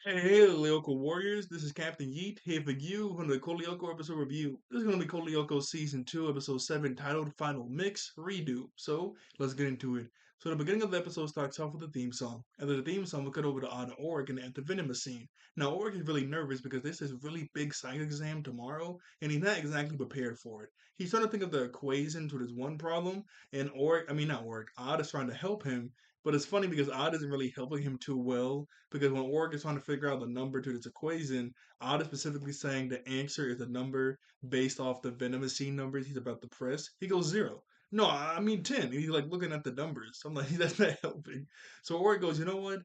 Hey, Lyoko Warriors, this is Captain Yeet here for you on the CodeLyoko episode review. This is going to be CodeLyoko Season 2, Episode 7, titled Final Mix Redo. So, let's get into it. So, the beginning of the episode starts off with a theme song. After the theme song, we cut over to Odd and Oric and at the Venomous scene. Now, Oric is really nervous because this is really big science exam tomorrow, and he's not exactly prepared for it. He's trying to think of the equation to this one problem, and not Oric, Odd is trying to help him, but it's funny because Odd isn't really helping him too well because when Orc is trying to figure out the number to this equation, Odd is specifically saying the answer is a number based off the venomous scene numbers he's about to press. He goes zero. No, I mean 10. And he's like looking at the numbers. I'm like, that's not helping. So Orc goes, you know what?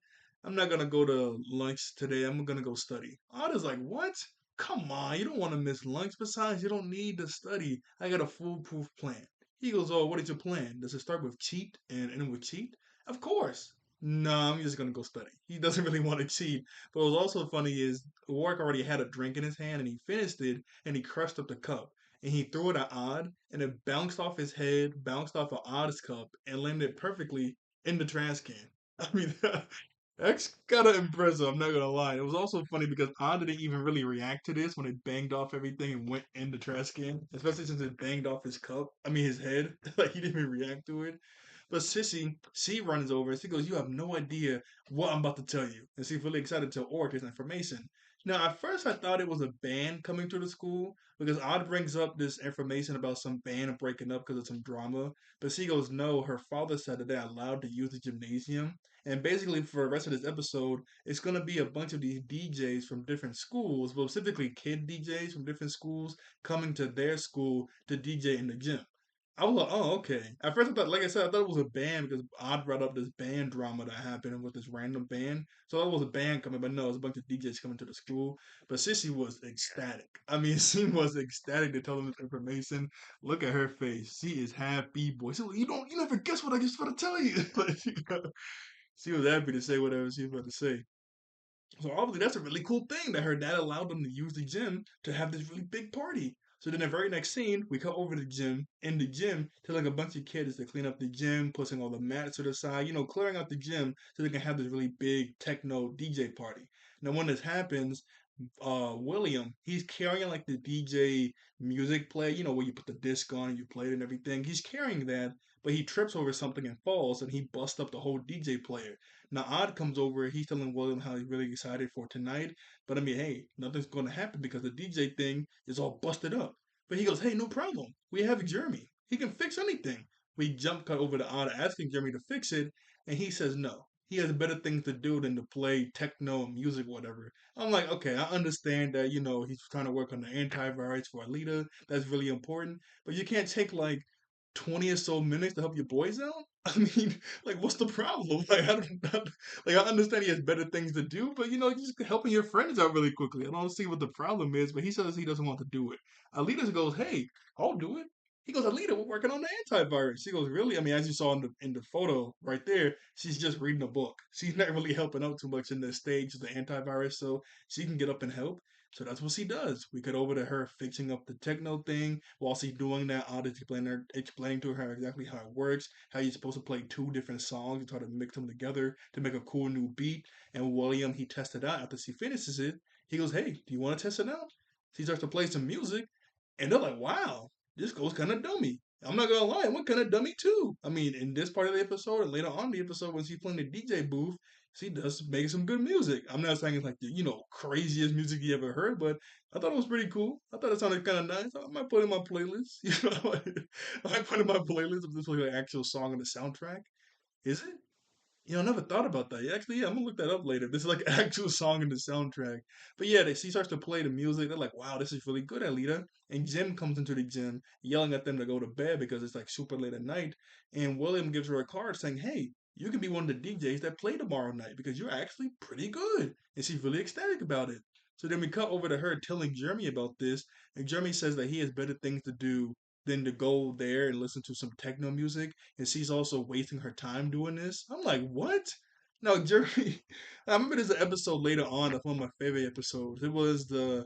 I'm not going to go to lunch today. I'm going to go study. Odd is like, what? Come on, you don't want to miss lunch. Besides, you don't need to study. I got a foolproof plan. He goes, oh, what is your plan? Does it start with cheat and end with cheat? Of course. No, I'm just gonna go study. He doesn't really want to cheat. But what was also funny is Warwick already had a drink in his hand and he finished it and he crushed up the cup and he threw it at Odd and it bounced off his head, bounced off of Odd's cup and landed perfectly in the trash can. I mean, that's kind of impressive. I'm not gonna lie. It was also funny because Odd didn't even really react to this when it banged off everything and went in the trash can, especially since it banged off his cup. I mean, his head. Like he didn't even react to it. But Sissy, she runs over and she goes, "You have no idea what I'm about to tell you." And she's really excited to tell Oric his information. Now, at first, I thought it was a band coming to the school because Odd brings up this information about some band breaking up because of some drama. But she goes, "No, her father said that they're allowed to use the gymnasium." And basically, for the rest of this episode, it's going to be a bunch of these DJs from different schools, but specifically kid DJs from different schools, coming to their school to DJ in the gym. I was like, oh, okay. At first, I thought, like I said, I thought it was a band because Odd brought up this band drama that happened with this random band. So it was a band coming, but no, it was a bunch of DJs coming to the school. But Sissy was ecstatic. I mean, she was ecstatic to tell them this information. Look at her face. She is happy, boy. She was, you never guess what I just want to tell you. Like, she was happy to say whatever she was about to say. So obviously that's a really cool thing that her dad allowed them to use the gym to have this really big party. So then the very next scene, we cut over to the gym, in the gym, telling a bunch of kids to clean up the gym, pushing all the mats to the side, clearing out the gym so they can have this really big techno DJ party. Now when this happens, William, he's carrying like the DJ music player, where you put the disc on and you play it and everything. He's carrying that, but he trips over something and falls and he busts up the whole DJ player. Now Odd comes over, he's telling William how he's really excited for tonight, but I mean, hey, nothing's gonna happen because the DJ thing is all busted up. But he goes, hey, no problem. We have Jeremy. He can fix anything. We jump cut over to Odd asking Jeremy to fix it, and he says no. He has better things to do than to play techno music, whatever. I'm like, okay, I understand that, he's trying to work on the antivirus for Alita. That's really important. But you can't take like 20 or so minutes to help your boys out? I mean, like, what's the problem? Like, like, I understand he has better things to do, but, just helping your friends out really quickly. I don't see what the problem is, but he says he doesn't want to do it. Alita goes, hey, I'll do it. He goes, Alita, we're working on the antivirus. She goes, really? I mean, as you saw in the photo right there, she's just reading a book. She's not really helping out too much in the stage of the antivirus, so she can get up and help. So that's what she does. We cut over to her fixing up the techno thing. While she's doing that, I'll explaining to her exactly how it works, how you're supposed to play two different songs and try to mix them together to make a cool new beat. And William, he tests it out after she finishes it. He goes, hey, do you want to test it out? She starts to play some music, and they're like, wow, this goes kind of dummy. I'm not gonna lie, it went kind of dummy too. I mean, in this part of the episode and later on in the episode when she's playing the DJ booth, she does make some good music. I'm not saying it's like the craziest music you ever heard, but I thought it was pretty cool. I thought it sounded kind of nice. I might put it in my playlist. I might put it in my playlist if this was like an actual song on the soundtrack. Is it? I never thought about that. Actually, yeah, I'm gonna look that up later. This is like an actual song in the soundtrack. But yeah, she starts to play the music. They're like, "Wow, this is really good, Alita." And Jim comes into the gym, yelling at them to go to bed because it's like super late at night. And William gives her a card saying, "Hey, you can be one of the DJs that play tomorrow night because you're actually pretty good." And she's really ecstatic about it. So then we cut over to her telling Jeremy about this, and Jeremy says that he has better things to do than to go there and listen to some techno music, and she's also wasting her time doing this. I'm like, what? No, Jeremy. I remember there's an episode later on of one of my favorite episodes. It was the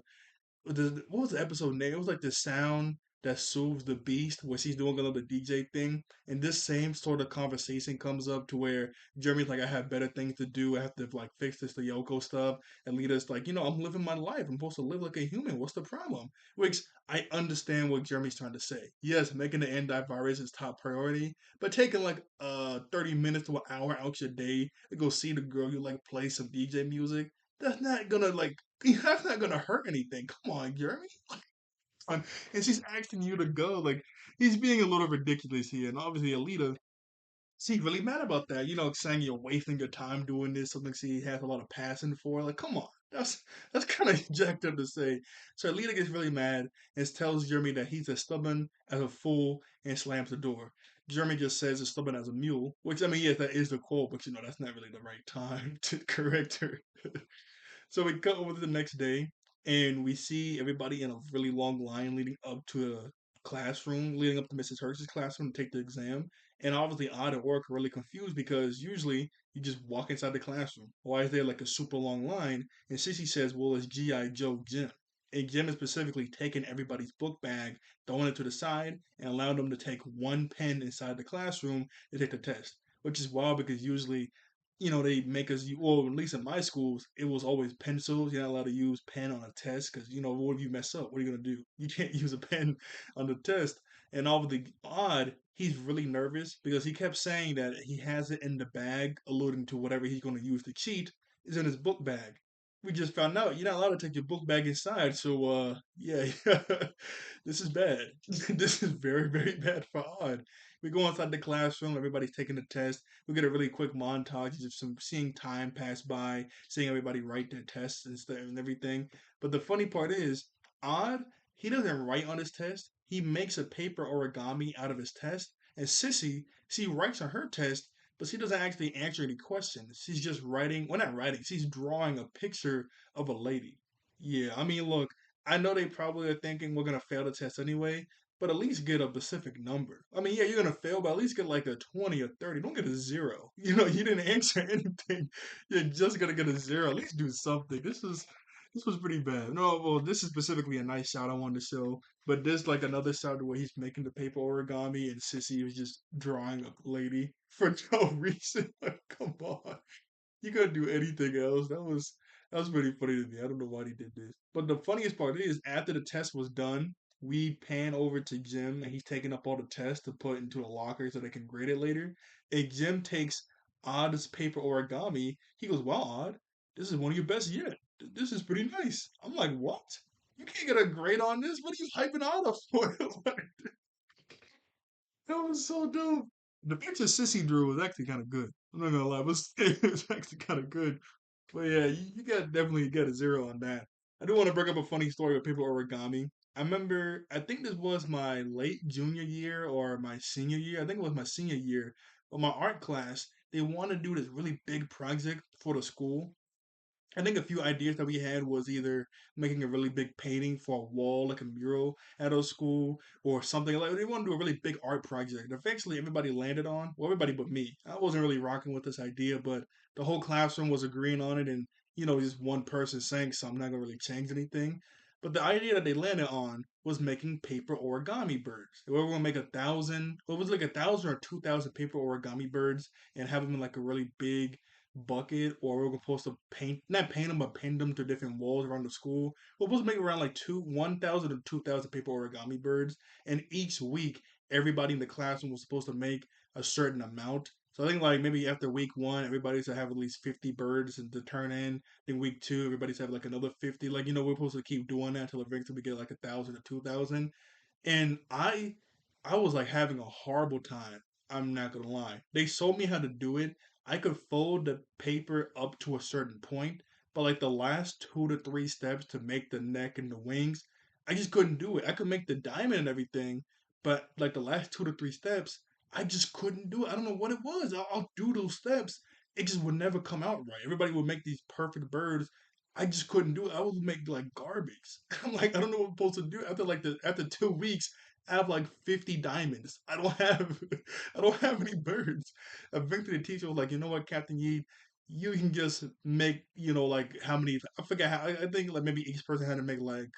what was the episode name? It was like the sound. that soothes the beast where she's doing a little DJ thing. And this same sort of conversation comes up to where Jeremy's like, I have better things to do. I have to like fix this Lyoko stuff. And Lita's like, I'm living my life. I'm supposed to live like a human. What's the problem? Which I understand what Jeremy's trying to say. Yes, making the antivirus is top priority, but taking like 30 minutes to an hour out your day to go see the girl you like play some DJ music, that's not gonna like that's not gonna hurt anything. Come on, Jeremy. And she's asking you to go. Like he's being a little ridiculous here, and obviously Alita, she's really mad about that. Saying you're wasting your time doing this, something she has a lot of passion for. Like, come on, that's kind of jacked up to say. So Alita gets really mad and tells Jeremy that he's as stubborn as a fool and slams the door. Jeremy just says as stubborn as a mule, which I mean, yes, that is the quote, but that's not really the right time to correct her. So we cut over to the next day, and we see everybody in a really long line leading up to a classroom, leading up to Mrs. Hurst's classroom to take the exam. And obviously, Odd and Orc are really confused because usually you just walk inside the classroom. Why is there like a super long line? And Sissy says, well, it's G.I. Joe Jim. And Jim is specifically taking everybody's book bag, throwing it to the side, and allowing them to take one pen inside the classroom to take the test. Which is wild because usually they make us, well, at least in my schools, it was always pencils. You're not allowed to use pen on a test because, what if you mess up? What are you going to do? You can't use a pen on the test. And all of the odd, he's really nervous because he kept saying that he has it in the bag, alluding to whatever he's going to use to cheat is in his book bag. We just found out you're not allowed to take your book bag inside. So, yeah, this is bad. This is very, very bad for Odd. We go inside the classroom. Everybody's taking the test. We get a really quick montage of some seeing time pass by, seeing everybody write their tests and stuff and everything. But the funny part is, Odd, he doesn't write on his test. He makes a paper origami out of his test. And Sissy, she writes on her test, but she doesn't actually answer any questions. She's just writing, well, not writing, she's drawing a picture of a lady. Yeah, I mean, look, I know they probably are thinking we're going to fail the test anyway, but at least get a specific number. I mean, yeah, you're gonna fail, but at least get like a 20 or 30. Don't get a zero. You didn't answer anything. You're just gonna get a zero. At least do something. This was pretty bad. No, well, this is specifically a nice shot I wanted to show, but there's like another shot where he's making the paper origami and Sissy was just drawing a lady for no reason. Like, come on, you couldn't do anything else. That was pretty funny to me. I don't know why he did this. But the funniest part is after the test was done, we pan over to Jim and he's taking up all the tests to put into a locker so they can grade it later. And Jim takes Odd's paper origami. He goes, "Wow, Odd, this is one of your best yet. This is pretty nice." I'm like, "What? You can't get a grade on this? What are you hyping Odd up for?" That was so dope. The picture Sissy drew was actually kind of good. I'm not gonna lie, but it was actually kind of good. But yeah, you got definitely get a zero on that. I do want to bring up a funny story with paper origami. I remember, I think this was my late junior year or my senior year. I think it was my senior year. But my art class, they want to do this really big project for the school. I think a few ideas that we had was either making a really big painting for a wall, like a mural at our school, or something like they want to do a really big art project. Eventually, everybody landed on, well, everybody but me. I wasn't really rocking with this idea, but the whole classroom was agreeing on it, and just one person saying something not gonna really change anything. But the idea that they landed on was making paper origami birds. We were gonna make 1,000. Well, it was like 1,000 or 2,000 paper origami birds, and have them in like a really big bucket, or we're supposed to paint, not paint them, but paint them to different walls around the school. We're supposed to make around like 1,000 or 2,000 paper origami birds, and each week everybody in the classroom was supposed to make a certain amount. So I think like maybe after week one, everybody's to have at least 50 birds and to turn in. Then week two, everybody's to have like another 50. Like we're supposed to keep doing that until eventually we get like 1,000 or 2,000. And I was like having a horrible time. I'm not gonna lie. They showed me how to do it. I could fold the paper up to a certain point, but like the last 2 to 3 steps to make the neck and the wings, I just couldn't do it. I could make the diamond and everything, but like the last 2 to 3 steps, I just couldn't do it. I don't know what it was. I'll do those steps. It just would never come out right. Everybody would make these perfect birds. I just couldn't do it. I would make like garbage. I'm like, I don't know what I'm supposed to do after 2 weeks. I have like 50 diamonds. I don't have I don't have any birds. Eventually the teacher was like, you know what, Captain Yi, you can just make, like how many I forget how I think like maybe each person had to make like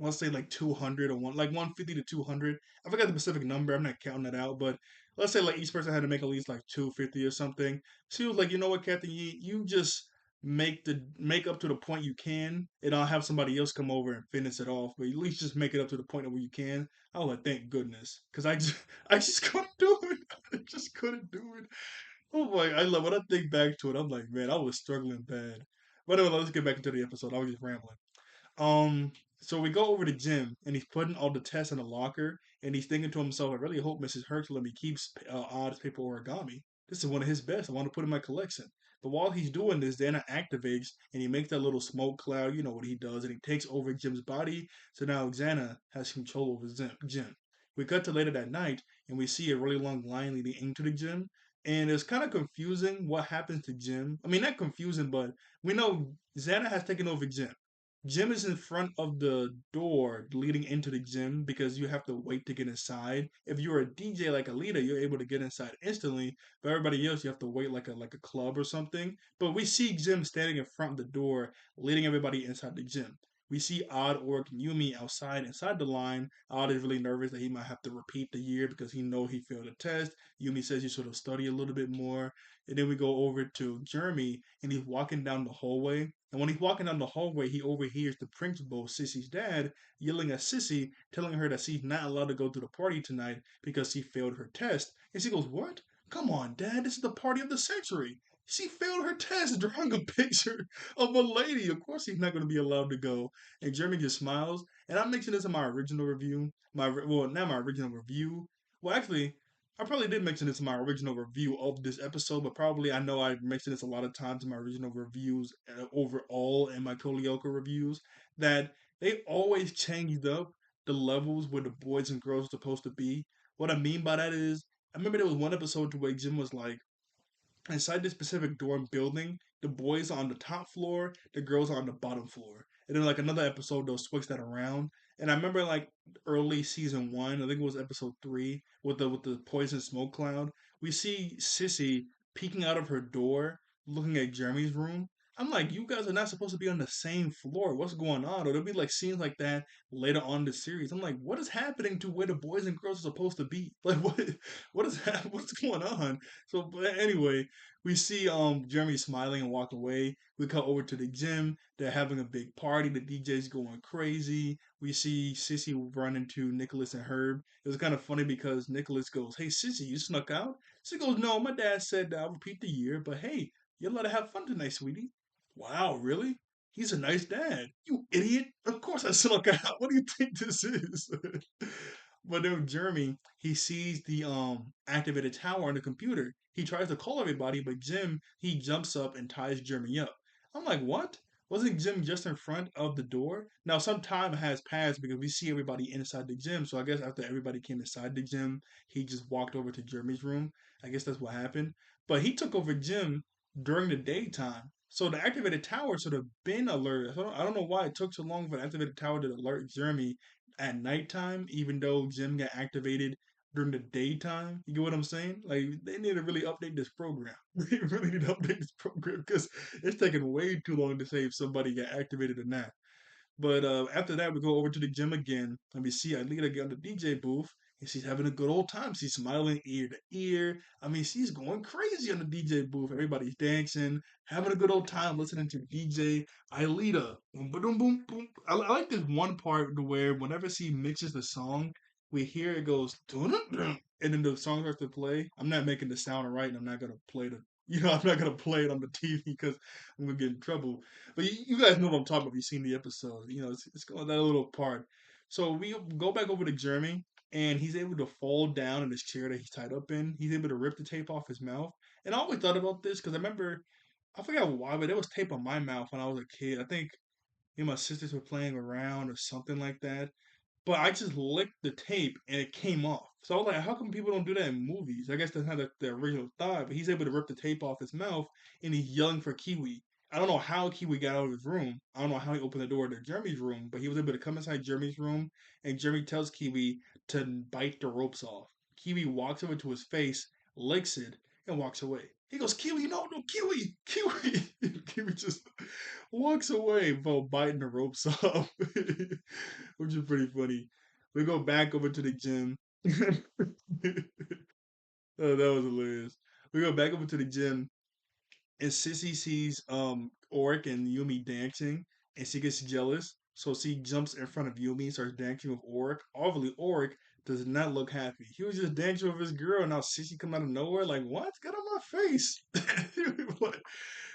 let's say like 200 or one, like 150 to 200. I forgot the specific number. I'm not counting that out, but let's say like each person had to make at least like 250 or something. She was like, you know what, Captain Yi, you just make up to the point you can, and I'll have somebody else come over and finish it off. But at least just make it up to the point where you can. I was like, thank goodness, because I just couldn't do it. I just couldn't do it. Oh boy, I love when I think back to it. I'm like, man, I was struggling bad. But anyway, let's get back into the episode. I was just rambling. Um, so we go over to Jim, and he's putting all the tests in a locker, and he's thinking to himself, I really hope Mrs. Herx let me keep odds paper origami. This is one of his best. I want to put in my collection. But while he's doing this, Dana activates, and he makes that little smoke cloud. You know what he does, and he takes over Jim's body. So now Xana has control over Jim. We cut to later that night, and we see a really long line leading into the gym. And it's kind of confusing what happens to Jim. I mean, not confusing, but we know Xana has taken over Jim. Gym is in front of the door leading into the gym because you have to wait to get inside. If you're a DJ like a leader, you're able to get inside instantly. But everybody else, you have to wait like a club or something. But we see Jim standing in front of the door, leading everybody inside the gym. We see Odd, Orc, and Yumi outside inside the line. Odd is really nervous that he might have to repeat the year because he know he failed a test. Yumi says you sort of study a little bit more. And then we go over to Jeremy, and he's walking down the hallway. And when he's walking down the hallway, he overhears the principal, Sissy's dad, yelling at Sissy, telling her that she's not allowed to go to the party tonight because she failed her test. And she goes, "What? Come on, Dad, this is the party of the century. She failed her test, drawing a picture of a lady. Of course, she's not going to be allowed to go." And Jeremy just smiles. And I mentioned this in my original review. Not my original review. Well, actually, I probably did mention this in my original review of this episode, but probably I know I mentioned this a lot of times in my original reviews overall and my CodeLyoko reviews that they always changed up the levels where the boys and girls are supposed to be. What I mean by that is, I remember there was one episode to where Jim was like, inside this specific dorm building, the boys are on the top floor, the girls are on the bottom floor. And then like another episode, they'll switch that around. And I remember like early season one, I think it was episode three, with the poison smoke cloud. We see Sissy peeking out of her door, looking at Jeremy's room. I'm like, you guys are not supposed to be on the same floor. What's going on? Or there'll be like scenes like that later on in the series. I'm like, what is happening to where the boys and girls are supposed to be? Like, what's going on? So, but anyway, we see Jeremy smiling and walk away. We cut over to the gym. They're having a big party. The DJ's going crazy. We see Sissy run into Nicholas and Herb. It was kind of funny because Nicholas goes, "Hey Sissy, you snuck out?" She goes, "No, my dad said I'll repeat the year, but hey, you're allowed to have fun tonight, sweetie." Wow, really? He's a nice dad. You idiot. Of course I snuck out. What do you think this is? But then Jeremy, he sees the activated tower on the computer. He tries to call everybody, but Jim, he jumps up and ties Jeremy up. I'm like, what? Wasn't Jim just in front of the door? Now some time has passed because we see everybody inside the gym. So I guess after everybody came inside the gym, he just walked over to Jeremy's room. I guess that's what happened. But he took over Jim during the daytime. So the activated tower should have been alerted. I don't know why it took so long for the activated tower to alert Jeremy at nighttime, even though Jim got activated during the daytime. You get what I'm saying? Like they need to really update this program. They really need to update this program because it's taking way too long to say if somebody got activated or not. But after that, we go over to the gym again, and we see Alita get on the DJ booth, and she's having a good old time. She's smiling ear to ear. I mean, she's going crazy on the DJ booth. Everybody's dancing, having a good old time, listening to DJ Alita. Boom, boom, boom, boom. I like this one part where whenever she mixes the song, we hear it goes, dun, dun, and then the song starts to play. I'm not making the sound right, and I'm not gonna play the. I'm not gonna play it on the TV because I'm gonna get in trouble. But you guys know what I'm talking about. If you've seen the episode, it's going that little part. So we go back over to Jeremy, and he's able to fall down in his chair that he's tied up in. He's able to rip the tape off his mouth. And I always thought about this because I remember, I forgot why, but there was tape on my mouth when I was a kid. I think me and my sisters were playing around or something like that. But I just licked the tape and it came off. So I was like, how come people don't do that in movies? I guess that's not the original thought, but he's able to rip the tape off his mouth and he's yelling for Kiwi. I don't know how Kiwi got out of his room. I don't know how he opened the door to Jeremy's room, but he was able to come inside Jeremy's room and Jeremy tells Kiwi to bite the ropes off. Kiwi walks over to his face, licks it, and walks away. He goes, Kiwi, no, no, Kiwi, Kiwi. Kiwi just walks away while biting the ropes off, which is pretty funny. We go back over to the gym. Oh, that was hilarious. We go back over to the gym, and Sissy sees Oric and Yumi dancing, and she gets jealous. So she jumps in front of Yumi and starts dancing with Oric. Obviously, Oric does not look happy. He was just dancing with his girl, and now Sissy come out of nowhere like, "What? Get on my face!"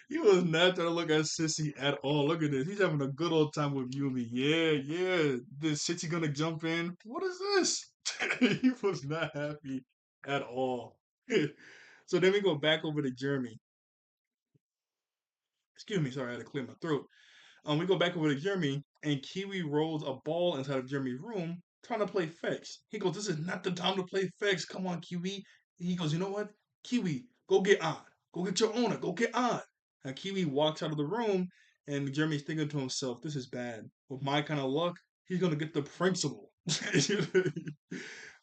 He was not trying to look at Sissy at all. Look at this. He's having a good old time with Yumi. Yeah, yeah. This Sissy gonna jump in. What is this? He was not happy at all. So then we go back over to Jeremy. Excuse me, sorry, I had to clear my throat. We go back over to Jeremy, and Kiwi rolls a ball inside of Jeremy's room, trying to play fetch. He goes, "This is not the time to play fetch. Come on, Kiwi." He goes, "You know what, Kiwi, go get on. Go get your owner. Go get on." And Kiwi walks out of the room, and Jeremy's thinking to himself, "This is bad. With my kind of luck, he's gonna get the principal."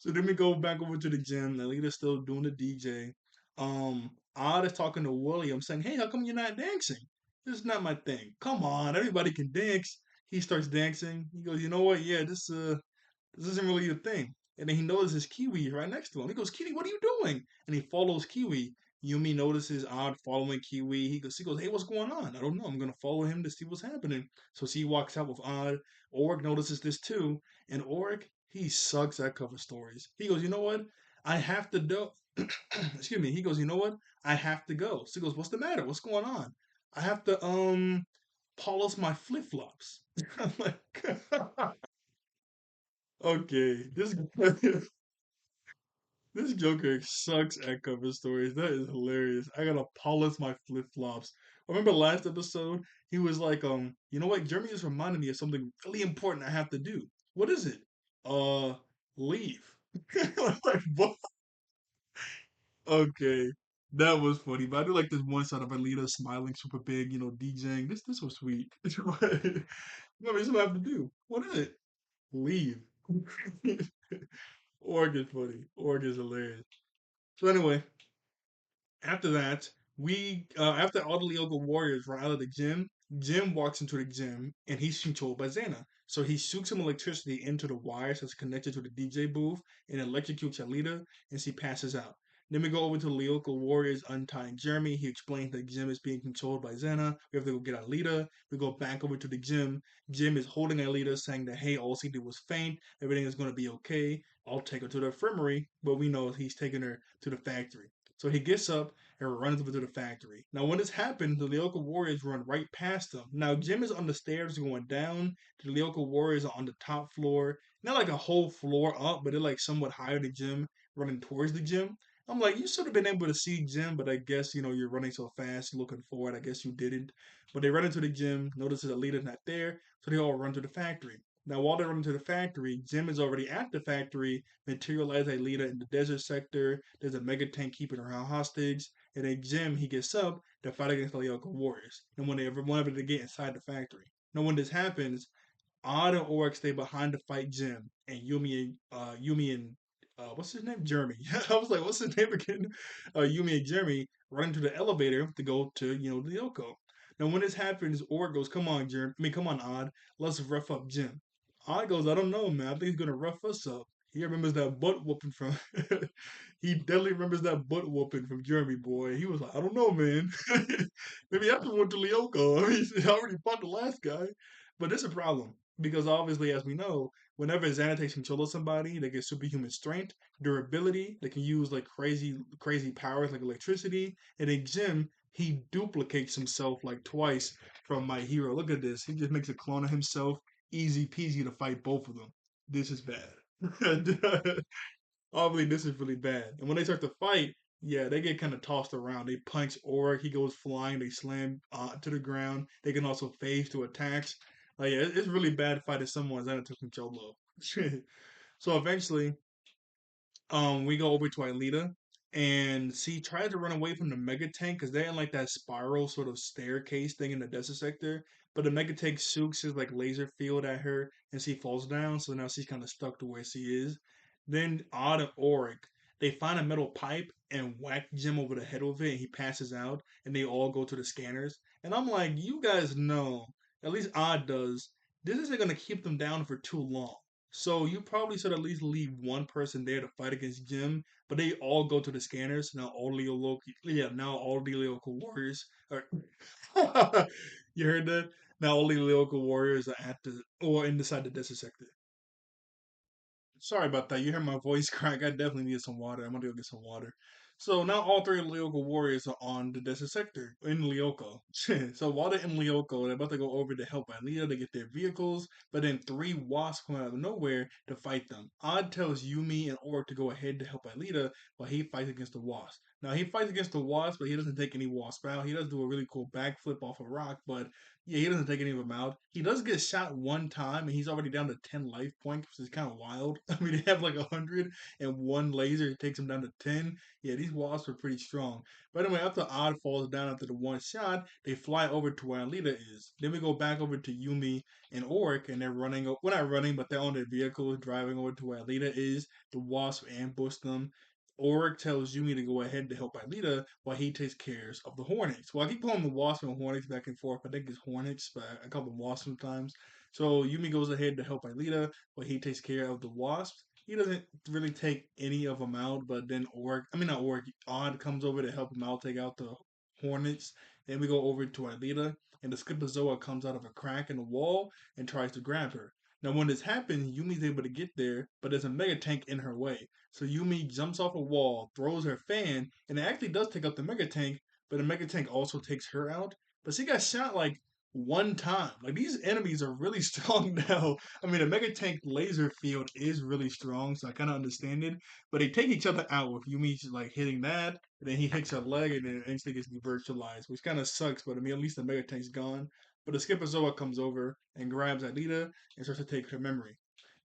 So then we go back over to the gym. Alita's still doing the DJ. Odd is talking to William, saying, "Hey, how come you're not dancing? This is not my thing. Come on, everybody can dance." He starts dancing. He goes, "You know what? Yeah, this isn't really a thing." And then he notices Kiwi right next to him. He goes, "Kiwi, what are you doing?" And he follows Kiwi. Yumi notices Odd following Kiwi. He goes, "Hey, what's going on?" "I don't know. I'm gonna follow him to see what's happening." So she walks out with Odd. Oric notices this too, and Oric, he sucks at cover stories. He goes, "You know what? I have to do." Excuse me. He goes, "You know what? I have to go." She goes, "What's the matter? What's going on?" "I have to polish my flip flops." I'm like, okay, this this Joker sucks at cover stories. That is hilarious. I gotta polish my flip flops. I remember last episode, he was like, "You know what? Jeremy just reminded me of something really important I have to do." "What is it?" Uh, leave. Like, what? Okay. That was funny, but I do like this one shot of Alita smiling super big, DJing. This was sweet. What is what I have to do? What is it? Leave. Org is funny. Org is hilarious. So anyway, after that, after all the Lyoko warriors run out of the gym, Jim walks into the gym and he's controlled by Xana. So he shoots some electricity into the wires that's connected to the DJ booth and electrocutes Alita, and she passes out. Then we go over to the Lyoko warriors untying Jeremy. He explains that Jim is being controlled by Xana. We have to go get Alita. We go back over to the gym. Jim is holding Alita, saying that, "Hey, all she did was faint. Everything is going to be okay. I'll take her to the infirmary." But we know he's taking her to the factory. So he gets up and runs over to the factory. Now, when this happens, the Lyoko Warriors run right past him. Now, Jim is on the stairs going down. The Lyoko Warriors are on the top floor. Not like a whole floor up, but they're like somewhat higher than Jim, running towards the gym. I'm like, you should have been able to see Jim, but I guess, you're running so fast, looking forward. I guess you didn't. But they run into the gym, notice that Alita's not there, so they all run to the factory. Now, while they're running to the factory, Jim is already at the factory, materialize Alita in the desert sector. There's a mega tank keeping her hostage. And then Jim, he gets up to fight against the Lyoko Warriors. And whenever they get inside the factory. Now, when this happens, Odd and Oryx stay behind to fight Jim, and Yumi and what's his name? Jeremy. I was like, what's his name again? Yumi and Jeremy run into the elevator to go to the Yoko. Now, when this happens, Oryx goes, "Come on, Jeremy. I mean, come on, Odd. Let's rough up Jim." Odd goes, "I don't know, man. I think he's gonna rough us up." He remembers that butt whooping from. He definitely remembers that butt whooping from Jeremy boy. He was like, "I don't know, man. Maybe I should went to Lyoko. I mean, I already fought the last guy." But there's a problem because obviously, as we know, whenever Xana takes control of somebody, they get superhuman strength, durability. They can use like crazy powers like electricity. And then Jim, he duplicates himself like twice from My Hero. Look at this. He just makes a clone of himself. Easy peasy to fight both of them. This is bad. Obviously, this is really bad. And when they start to fight, yeah, they get kind of tossed around. They punch Oric, he goes flying. They slam to the ground. They can also phase to attacks. Like, yeah, it's really bad fighting someone that took control of. So eventually, we go over to Aelita, and she tries to run away from the mega tank because they're in like that spiral sort of staircase thing in the desert sector. But the mega tank shoots his like laser field at her, and she falls down. So now she's kind of stuck to where she is. Then Odd and Auric, they find a metal pipe and whack Jim over the head with it, and he passes out, and they all go to the scanners. And I'm like, you guys know, at least Odd does, this isn't gonna keep them down for too long. So you probably should at least leave one person there to fight against Jim, but they all go to the scanners. Now all the Loki, yeah, now all the local warriors are. You heard that? Now all the local warriors are at the or inside the desert sector. Sorry about that. You hear my voice crack. I definitely need some water. I'm gonna go get some water. So now all three Lyoko warriors are on the desert sector in Lyoko. So while they're in Lyoko, they're about to go over to help Alita to get their vehicles, but then three wasps come out of nowhere to fight them. Odd tells Yumi and Orc to go ahead to help Alita while he fights against the wasp. Now he fights against the wasp, but he doesn't take any wasp out. He does do a really cool backflip off a rock, but yeah, he doesn't take any of them out. He does get shot one time, and he's already down to 10 life points, which is kind of wild. I mean, they have like 100, and one laser takes him down to 10. Yeah, these wasps are pretty strong. But anyway, after Odd falls down after the one shot, they fly over to where Alita is. Then we go back over to Yumi and Oric, and they're running. Well, not running, but they're on their vehicles driving over to where Alita is. The wasp ambush them. Oric tells Yumi to go ahead to help Alita while he takes care of the Hornets. Well, I keep calling them the Wasps and Hornets back and forth. I think it's Hornets, but I call them Wasps sometimes. So Yumi goes ahead to help Alita while he takes care of the Wasps. He doesn't really take any of them out, but then not Oric, Odd comes over to help him out, take out the Hornets. Then we go over to Alita, and the Skipperzoa comes out of a crack in the wall and tries to grab her. Now, when this happens, Yumi's able to get there, but there's a mega tank in her way. So Yumi jumps off a wall, throws her fan, and it actually does take out the Mega Tank, but the Mega Tank also takes her out. But she got shot like one time. Like these enemies are really strong now. I mean, the Mega Tank laser field is really strong, so I kind of understand it. But they take each other out with Yumi like hitting that, and then he hits her leg, and then it instantly gets devirtualized, which kind of sucks. But I mean, at least the Mega Tank's gone. But the Skipper Zoa comes over and grabs Alita and starts to take her memory.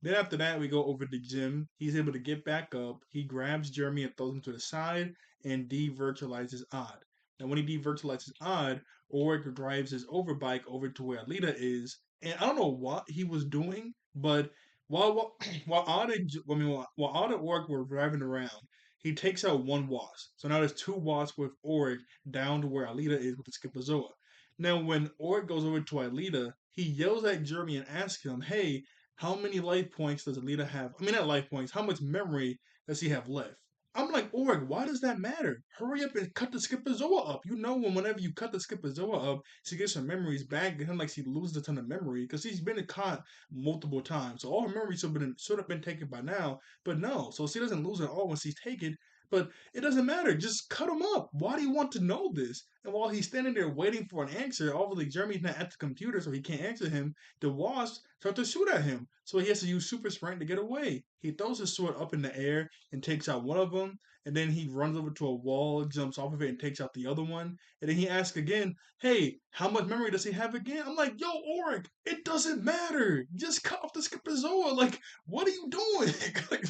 Then after that, we go over to Jim. He's able to get back up. He grabs Jeremy and throws him to the side and devirtualizes Odd. Now, when he devirtualizes Odd, Oric drives his overbike over to where Alita is. And I don't know what he was doing, but while Odd and while Odd and Oric were driving around, he takes out one wasp. So now there's two wasps with Oric down to where Alita is with the Skipperzoa. Now, when Oric goes over to Alita, he yells at Jeremy and asks him, "Hey, how many life points does Alita have? I mean, not life points. How much memory does he have left?" I'm like, Org, why does that matter? Hurry up and cut the Skipperzoa up. You know, whenever you cut the Skipperzoa up, she gets her memories back. It's not like she loses a ton of memory because she's been caught multiple times. So all her memories should have been taken by now. But no, so she doesn't lose it all when she's taken. But it doesn't matter. Just cut him up. Why do you want to know this? And while he's standing there waiting for an answer, obviously Jeremy's not at the computer, so he can't answer him. The wasps start to shoot at him, so he has to use super sprint to get away. He throws his sword up in the air and takes out one of them, and then he runs over to a wall, jumps off of it, and takes out the other one. And then he asks again, "Hey, how much memory does he have again?" I'm like, "Yo, Oric, it doesn't matter. Just cut off the Skipperzoa. Like, what are you doing?" Like,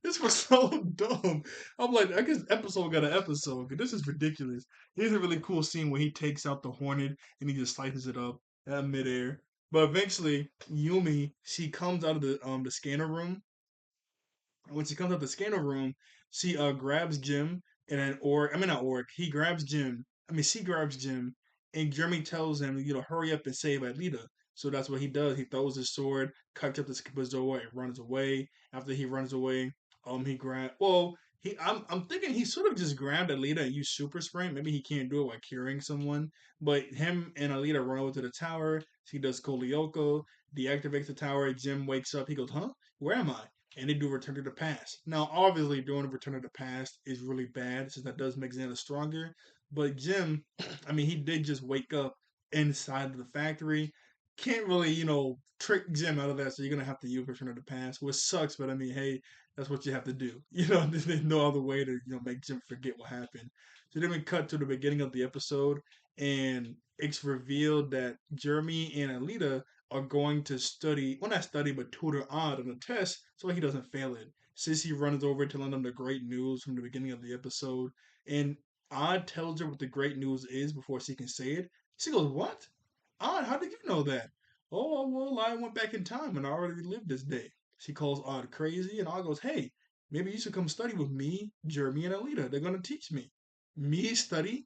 this was so dumb. I'm like, I guess episode got an episode. 'Cause this is ridiculous. Here's a really cool scene where he takes out the Hornet and he just slices it up at midair. But eventually, Yumi, she comes out of the scanner room. When she comes out the scanner room, she grabs Jim and then not Oric, he grabs Jim. I mean she grabs Jim and Jeremy tells him, hurry up and save Alita. So that's what he does. He throws his sword, cuts up the Skipperzoa, and runs away. After he runs away, he grab I'm thinking he sort of just grabbed Alita and used super sprint. Maybe he can't do it while carrying someone. But him and Alita run over to the tower. She does CodeLyoko, deactivates the tower. Jim wakes up. He goes, "Huh? Where am I?" And they do Return to the Past. Now, obviously, doing Return to the Past is really bad since that does make Xana stronger. But Jim, I mean, he did just wake up inside of the factory. Can't really, trick Jim out of that, so you're gonna have to use Return to the Past, which sucks. But I mean, hey, that's what you have to do. There's no other way to make Jim forget what happened. So then we cut to the beginning of the episode, and it's revealed that Jeremy and Alita are going to study, well, not study, but tutor Odd on a test so he doesn't fail it. Sissy runs over telling them the great news from the beginning of the episode, and Odd tells her what the great news is before she can say it. She goes, "What? Odd, how did you know that?" "Oh, well, I went back in time and I already lived this day." She calls Odd crazy, and Odd goes, "Hey, Maybe you should come study with me, Jeremy, and Alita. They're gonna teach me. Me study?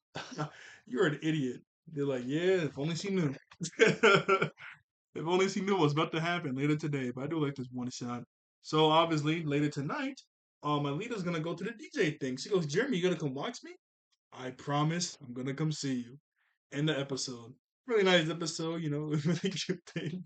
You're an idiot. They're like, yeah, if only she knew. If only she knew what's about to happen later today. But I do like this one shot. So obviously later tonight, Alita's gonna go to the DJ thing. She goes, Jeremy, you gonna come watch me? I promise I'm gonna come see you. End the episode. Really nice episode, really cute thing.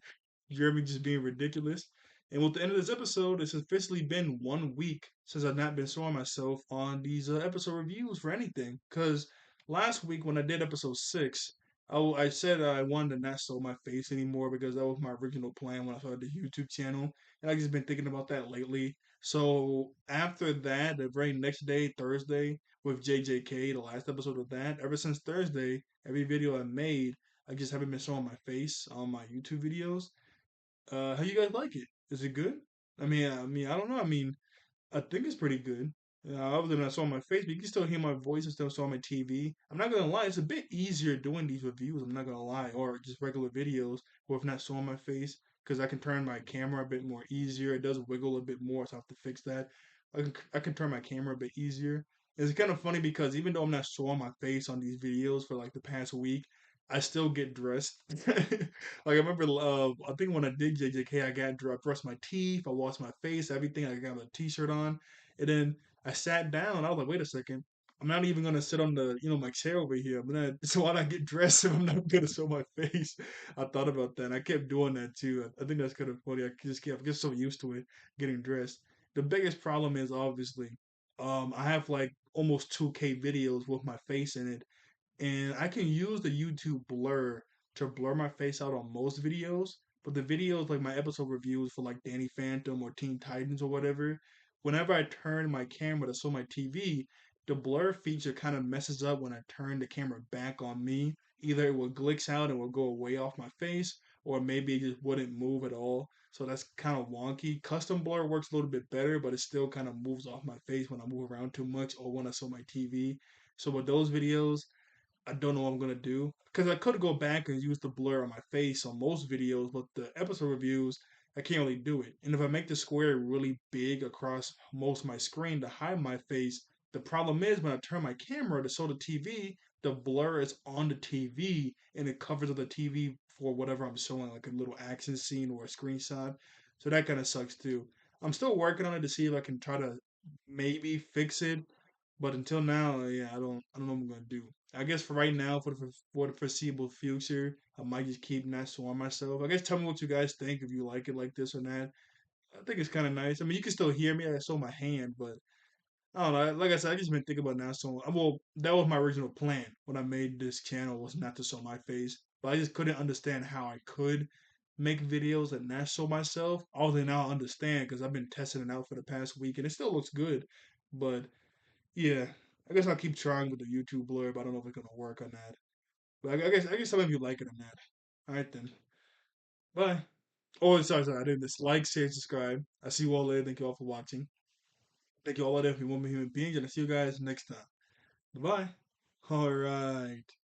Jeremy just being ridiculous. And with the end of this episode, it's officially been 1 week since I've not been showing myself on these episode reviews for anything. Because last week when I did episode 6, I said I wanted to not show my face anymore because that was my original plan when I started the YouTube channel. And I've just been thinking about that lately. So after that, the very next day, Thursday, with JJK, the last episode of that, ever since Thursday, every video I made, I just haven't been showing my face on my YouTube videos. How you guys like it? Is it good? I don't know. I think it's pretty good. Other than I saw my face, but you can still hear my voice and still saw my TV. I'm not gonna lie, it's a bit easier doing these reviews. I'm not gonna lie, or just regular videos with not showing my face because I can turn my camera a bit more easier. It does wiggle a bit more, so I have to fix that. I can turn my camera a bit easier. It's kind of funny because even though I'm not showing my face on these videos for like the past week, I still get dressed. Like I remember, I think when I did JJK, I brushed my teeth, I washed my face, everything. I got a t-shirt on, and then I sat down. I was like, wait a second. I'm not even gonna sit on my chair over here. I'm gonna so why not get dressed if I'm not gonna show my face? I thought about that. And I kept doing that too. I think that's kind of funny. I get so used to it getting dressed. The biggest problem is obviously, I have like almost 2K videos with my face in it, and I can use the YouTube blur to blur my face out on most videos. But the videos like my episode reviews for like Danny Phantom or Teen Titans or whatever, whenever I turn my camera to show my TV, the blur feature kind of messes up when I turn the camera back on me. Either it will glitch out and will go away off my face, or maybe it just wouldn't move at all. So that's kind of wonky. Custom blur works a little bit better, but it still kind of moves off my face when I move around too much or when I show my TV. So with those videos, I don't know what I'm gonna do because I could go back and use the blur on my face on most videos, but the episode reviews I can't really do it. And if I make the square really big across most of my screen to hide my face, the problem is when I turn my camera to show the TV, the blur is on the TV and it covers up the TV for whatever I'm showing, like a little action scene or a screenshot. So that kind of sucks too. I'm still working on it to see if I can try to maybe fix it, but until now, yeah, I don't know what I'm gonna do. I guess for right now, for the foreseeable future, I might just keep not showing myself. I guess tell me what you guys think if you like it like this or not. I think it's kind of nice. I mean, you can still hear me. I show my hand, but I don't know. Like I said, I just been thinking about now. So, well, that was my original plan when I made this channel was not to show my face, but I just couldn't understand how I could make videos and not show myself. Although now I understand because I've been testing it out for the past week and it still looks good, but yeah, I guess I'll keep trying with the YouTube blur, but I don't know if it's gonna work on that. But I guess some of you like it or not. All right then. Bye. Oh, sorry. I did this. Like, share, subscribe. I see you all later. Thank you all for watching. Thank you all later for you one human beings, and I see you guys next time. Bye. All right.